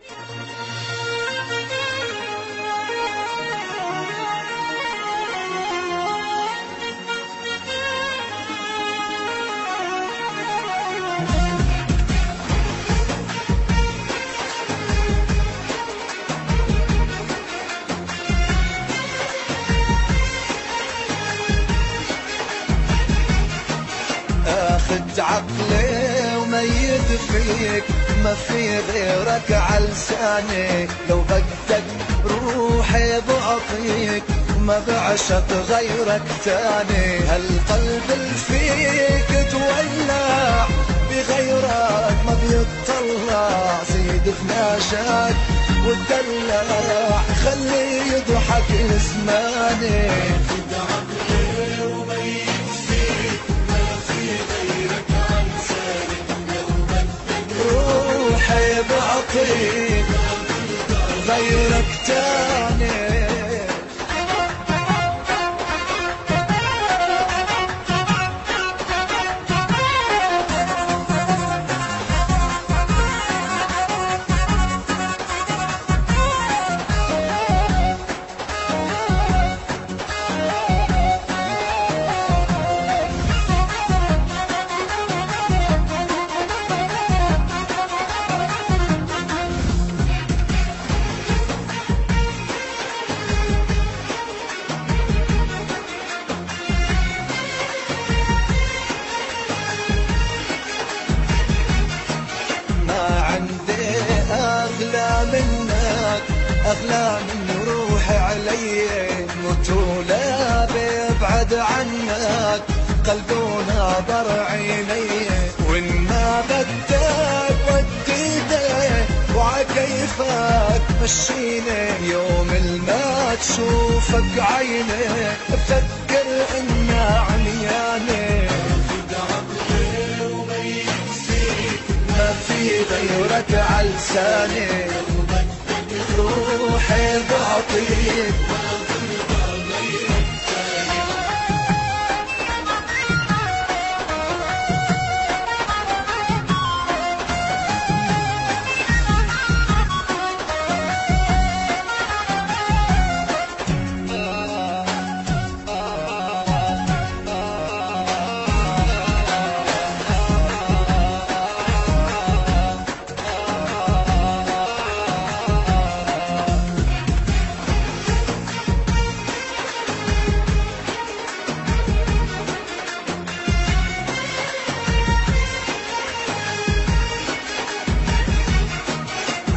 اخذ عقلي وميت فيك، ما في غيرك عالساني. لو بدك روحي بعطيك، ما بعشق غيرك تاني. هالقلب اللي فيك تولع، بغيرك ما بيطلع. زيد في ناشاك وتدلع، خليه يضحك زماني. روحي بعطيك غيرك تاني. أغلى من روحي علي، موت ولا بيبعد عنك قلبنا ضر عيني. وإن ما بدك وديني وعكيفك مشيني. يوم الما تشوفك عيني بفكر إنها عمياني. ما في غيرك عالساني. روحي بعطيك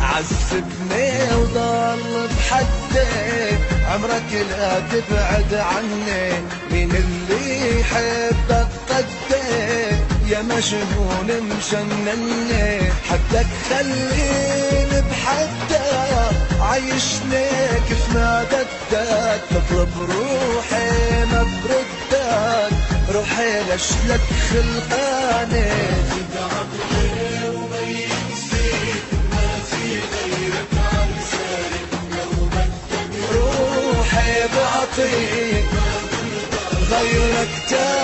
عذبني وضل بحدي. عمرك لا تبعد عني، مين اللي يحبك قدي؟ يا مجنون مجنني. حدك خليني بحدك، عايشني كيف ما بدك. تطلب روحي ما بردك، روحي لك خلقاني. روحي بعطيك غيرك تاني.